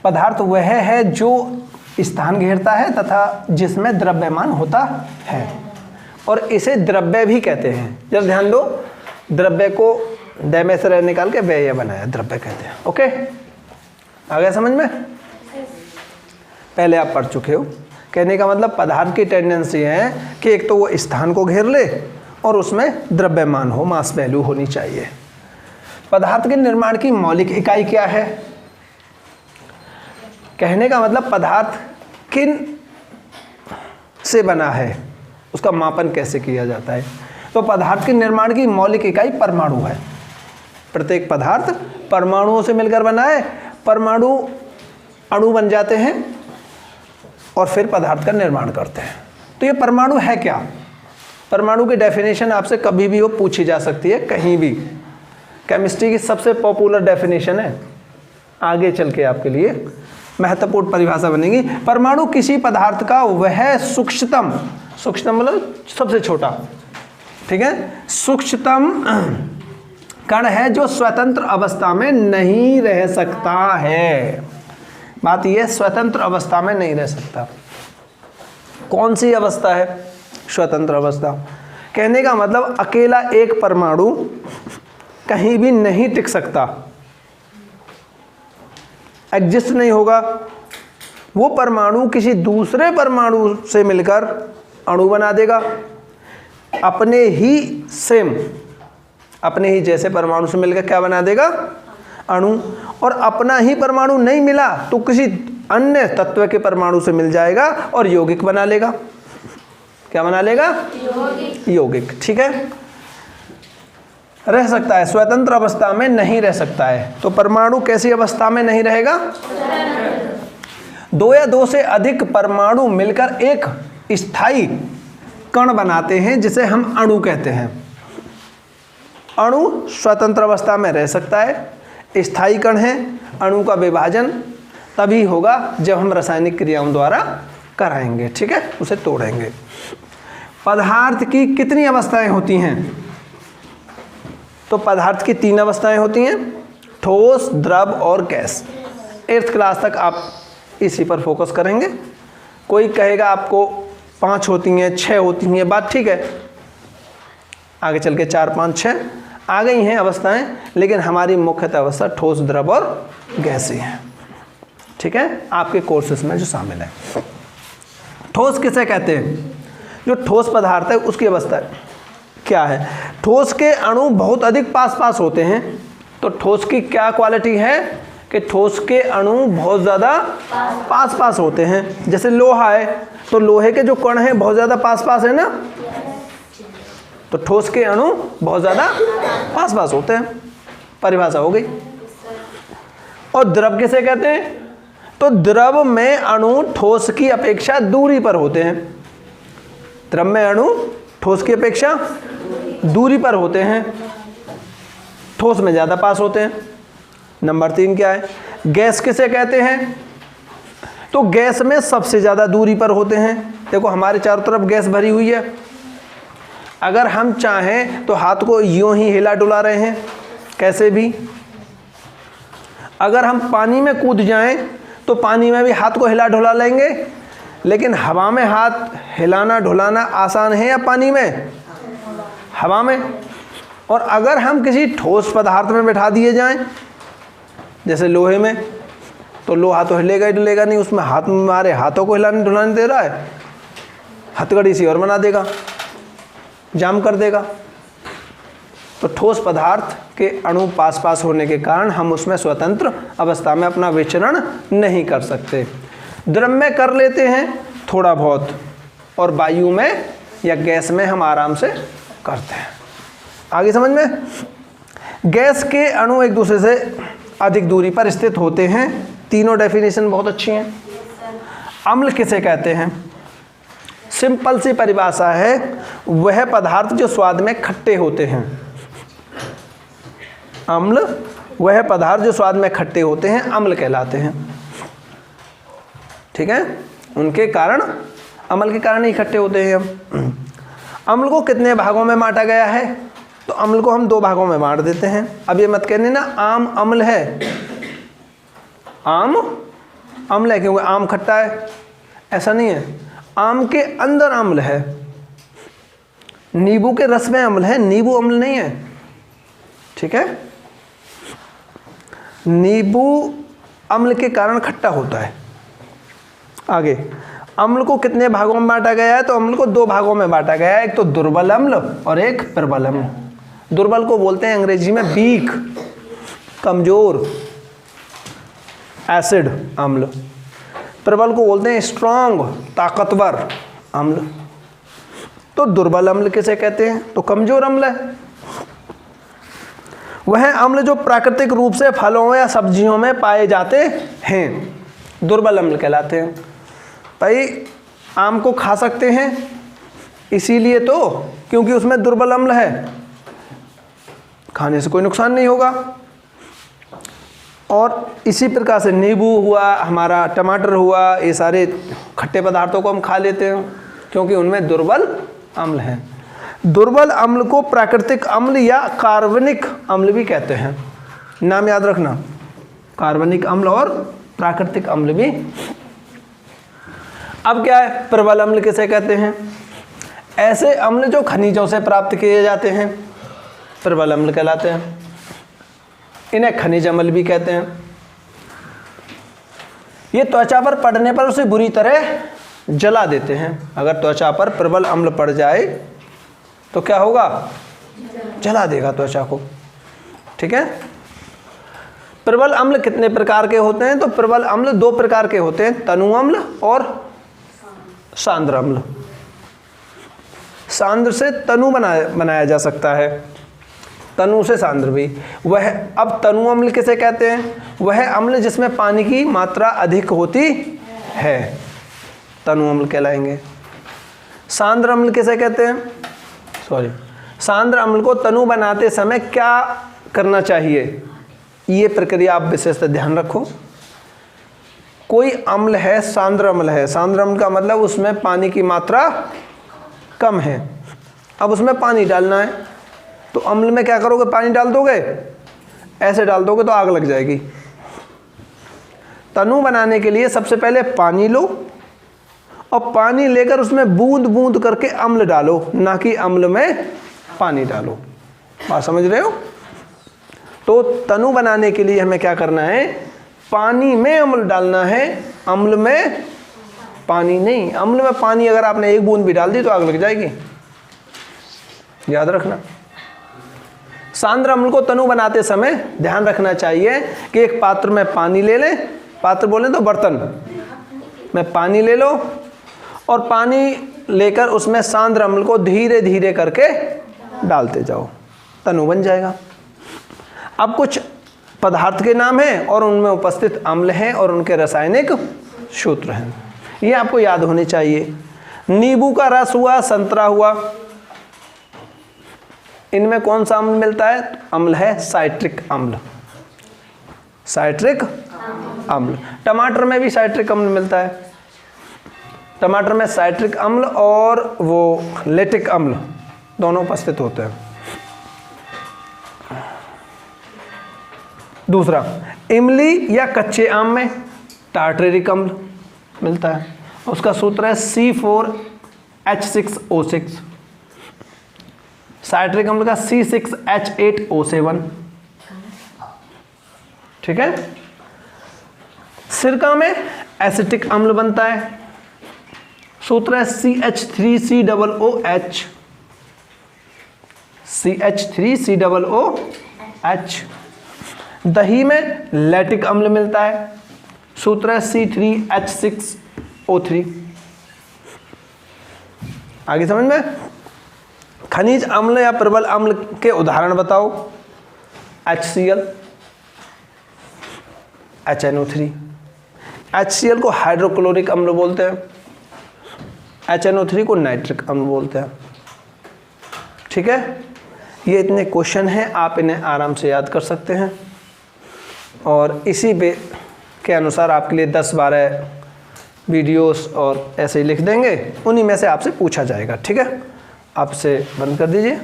पदार्थ वह है जो स्थान घेरता है तथा जिसमें द्रव्यमान होता है, और इसे द्रव्य भी कहते हैं। जब ध्यान दो, द्रव्य को द में से निकाल के व्यय बनाया, द्रव्य कहते हैं। ओके, आ गया समझ में? पहले आप पढ़ चुके हो। कहने का मतलब पदार्थ की टेंडेंसी है कि एक तो वो स्थान को घेर ले और उसमें द्रव्यमान हो, मास वैल्यू होनी चाहिए। पदार्थ के निर्माण की मौलिक इकाई क्या है? कहने का मतलब पदार्थ किन से बना है, उसका मापन कैसे किया जाता है। तो पदार्थ के निर्माण की मौलिक इकाई परमाणु है। प्रत्येक पदार्थ परमाणुओं से मिलकर बना है। परमाणु अणु बन जाते हैं और फिर पदार्थ का निर्माण करते हैं। तो ये परमाणु है क्या? परमाणु की डेफिनेशन आपसे कभी भी वो पूछी जा सकती है, कहीं भी। केमिस्ट्री की सबसे पॉपुलर डेफिनेशन है, आगे चल के आपके लिए महत्वपूर्ण परिभाषा बनेगी। परमाणु किसी पदार्थ का वह सूक्ष्मतम, सूक्ष्मतम मतलब सबसे छोटा, ठीक है, सूक्ष्मतम कण है जो स्वतंत्र अवस्था में नहीं रह सकता है। बात यह, स्वतंत्र अवस्था में नहीं रह सकता। कौन सी अवस्था है स्वतंत्र अवस्था? कहने का मतलब अकेला एक परमाणु कहीं भी नहीं टिक सकता, एग्जिस्ट नहीं होगा। वो परमाणु किसी दूसरे परमाणु से मिलकर अणु बना देगा, अपने ही सेम, अपने ही जैसे परमाणु से मिलकर क्या बना देगा? अणु। और अपना ही परमाणु नहीं मिला तो किसी अन्य तत्व के परमाणु से मिल जाएगा और यौगिक बना लेगा। क्या बना लेगा? यौगिक। ठीक है, रह सकता है, स्वतंत्र अवस्था में नहीं रह सकता है। तो परमाणु कैसी अवस्था में नहीं रहेगा? दो या दो से अधिक परमाणु मिलकर एक स्थायी कण बनाते हैं जिसे हम अणु कहते हैं। अणु स्वतंत्र अवस्था में रह सकता है, स्थायी कण है। अणु का विभाजन तभी होगा जब हम रासायनिक क्रियाओं द्वारा कराएंगे, ठीक है, उसे तोड़ेंगे। पदार्थ की कितनी अवस्थाएं होती हैं? तो पदार्थ की 3 अवस्थाएं होती हैं, ठोस, द्रव और गैस। 8th क्लास तक आप इसी पर फोकस करेंगे। कोई कहेगा आपको 5 होती हैं, 6 होती हैं, बात ठीक है, आगे चल के 4, 5, 6 आ गई हैं अवस्थाएं, लेकिन हमारी मुख्यतः अवस्था ठोस, द्रव और गैसीय है। ठीक है, आपके कोर्सेस में जो शामिल है। ठोस किसे कहते हैं? जो ठोस पदार्थ है उसकी अवस्था क्या है? ठोस के अणु बहुत अधिक पास पास होते हैं। तो ठोस की क्या क्वालिटी है कि ठोस के अणु बहुत ज़्यादा पास पास होते हैं। जैसे लोहा है तो लोहे के जो कण हैं बहुत ज़्यादा पास पास है ना, तो ठोस के अणु बहुत ज़्यादा पास पास होते हैं। परिभाषा हो गई। और द्रव किसे कहते हैं? तो द्रव में अणु ठोस की अपेक्षा दूरी पर होते हैं। द्रव में अणु ठोस की अपेक्षा दूरी पर होते हैं, ठोस में ज़्यादा पास होते हैं। नंबर 3 क्या है? गैस किसे कहते हैं? तो गैस में सबसे ज़्यादा दूरी पर होते हैं। देखो हमारे चारों तरफ गैस भरी हुई है, अगर हम चाहें तो हाथ को यूं ही हिला डुला रहे हैं, कैसे भी। अगर हम पानी में कूद जाएं तो पानी में भी हाथ को हिला डुला लेंगे, लेकिन हवा में हाथ हिलाना ढुलाना आसान है या पानी में? हवा में। और अगर हम किसी ठोस पदार्थ में बैठा दिए जाएं, जैसे लोहे में, तो लोहा तो हिलेगा ही डुलेगा नहीं, उसमें हाथ में हमारे हाथों को हिलाने ढुलाने दे रहा है, हथकड़ी सी और बना देगा, जाम कर देगा। तो ठोस पदार्थ के अणु पास पास होने के कारण हम उसमें स्वतंत्र अवस्था में अपना विचरण नहीं कर सकते। द्रव में कर लेते हैं थोड़ा बहुत, और वायु में या गैस में हम आराम से करते हैं। आगे समझ में? गैस के अणु एक दूसरे से अधिक दूरी पर स्थित होते हैं। तीनों डेफिनेशन बहुत अच्छी हैं। अम्ल किसे कहते हैं? सिंपल सी परिभाषा है, वह पदार्थ जो स्वाद में खट्टे होते हैं। अम्ल वह पदार्थ जो स्वाद में खट्टे होते हैं, अम्ल कहलाते हैं। ठीक है, उनके कारण, अम्ल के कारण ही खट्टे होते हैं हम। अम्ल को कितने भागों में बांटा गया है? तो अम्ल को हम 2 भागों में बांट देते हैं। अब ये मत कहने ना आम अम्ल है, आम अम्ल है क्योंकि आम खट्टा है, ऐसा नहीं है। आम के अंदर अम्ल है, नींबू के रस में अम्ल है, नींबू अम्ल नहीं है, ठीक है। नींबू अम्ल के कारण खट्टा होता है। आगे, अम्ल को कितने भागों में बांटा गया है? तो अम्ल को 2 भागों में बांटा गया है, एक तो दुर्बल अम्ल और एक प्रबल अम्ल। दुर्बल को बोलते हैं अंग्रेजी में वीक, कमजोर, एसिड अम्ल। प्रबल को बोलते हैं स्ट्रॉन्ग, ताकतवर अम्ल। तो दुर्बल अम्ल किसे कहते हैं? तो कमजोर अम्ल है। वह अम्ल जो प्राकृतिक रूप से फलों या सब्जियों में पाए जाते हैं, दुर्बल अम्ल कहलाते हैं। भाई आम को खा सकते हैं इसीलिए तो क्योंकि उसमें दुर्बल अम्ल है, खाने से कोई नुकसान नहीं होगा। और इसी प्रकार से नींबू हुआ, हमारा टमाटर हुआ, ये सारे खट्टे पदार्थों को हम खा लेते हैं क्योंकि उनमें दुर्बल अम्ल है। दुर्बल अम्ल को प्राकृतिक अम्ल या कार्बनिक अम्ल भी कहते हैं। नाम याद रखना, कार्बनिक अम्ल और प्राकृतिक अम्ल भी। अब क्या है, प्रबल अम्ल किसे कहते हैं? ऐसे अम्ल जो खनिजों से प्राप्त किए जाते हैं प्रबल अम्ल कहलाते हैं। इन्हें खनिज अम्ल भी कहते हैं। ये त्वचा पर पड़ने पर उसे बुरी तरह जला देते हैं। अगर त्वचा पर प्रबल अम्ल पड़ जाए तो क्या होगा? जला देगा त्वचा को, ठीक है। प्रबल अम्ल कितने प्रकार के होते हैं? तो प्रबल अम्ल 2 प्रकार के होते हैं, तनु अम्ल और सांद्र अम्ल। सांद्र से तनु बनाया जा सकता है, तनु से सांद्र भी। वह, अब तनु अम्ल किसे कहते हैं? वह अम्ल जिसमें पानी की मात्रा अधिक होती है, तनु अम्ल कहलाएंगे। सांद्र अम्ल किसे कहते हैं? सांद्र अम्ल को तनु बनाते समय क्या करना चाहिए? ये प्रक्रिया आप विशेषतः ध्यान रखो। कोई अम्ल है, सांद्र अम्ल है, सांद्र अम्ल का मतलब उसमें पानी की मात्रा कम है। अब उसमें पानी डालना है तो अम्ल में क्या करोगे? पानी डाल दोगे, ऐसे डाल दोगे तो आग लग जाएगी। तनु बनाने के लिए सबसे पहले पानी लो और पानी लेकर उसमें बूंद बूंद करके अम्ल डालो, ना कि अम्ल में पानी डालो। बात समझ रहे हो? तो तनु बनाने के लिए हमें क्या करना है? पानी में अम्ल डालना है, अम्ल में पानी नहीं। अम्ल में पानी अगर आपने 1 बूंद भी डाल दी तो आग लग जाएगी, याद रखना। सांद्र अम्ल को तनु बनाते समय ध्यान रखना चाहिए कि एक पात्र में पानी ले लें, पात्र बोले तो बर्तन में पानी ले लो और पानी लेकर उसमें सांद्र अम्ल को धीरे धीरे करके डालते जाओ, तनु बन जाएगा। अब कुछ पदार्थ के नाम हैं और उनमें उपस्थित अम्ल हैं और उनके रासायनिक सूत्र हैं, ये आपको याद होने चाहिए। नींबू का रस हुआ, संतरा हुआ, इनमें कौन सा अम्ल मिलता है? अम्ल है साइट्रिक अम्ल, साइट्रिक अम्ल। टमाटर में भी साइट्रिक अम्ल मिलता है। टमाटर में साइट्रिक अम्ल और वो लेटिक अम्ल दोनों उपस्थित होते हैं। दूसरा, इमली या कच्चे आम में टार्टरिक अम्ल मिलता है, उसका सूत्र है C4H6O6। साइट्रिक अम्ल का C6H8O7, ठीक है। सिरका में एसिटिक अम्ल बनता है, सूत्र है CH3COOH, CH3COOH। दही में लैटिक अम्ल मिलता है, सूत्र है C3H6O3। आगे समझ में? खनिज अम्ल या प्रबल अम्ल के उदाहरण बताओ। HCl, HNO3। HCl को हाइड्रोक्लोरिक अम्ल बोलते हैं, HNO3 को नाइट्रिक अम्ल बोलते हैं, ठीक है। ये इतने क्वेश्चन हैं, आप इन्हें आराम से याद कर सकते हैं और इसी पे के अनुसार आपके लिए 10-12 वीडियोस और ऐसे ही लिख देंगे, उन्हीं में से आपसे पूछा जाएगा, ठीक है। आपसे बंद कर दीजिए।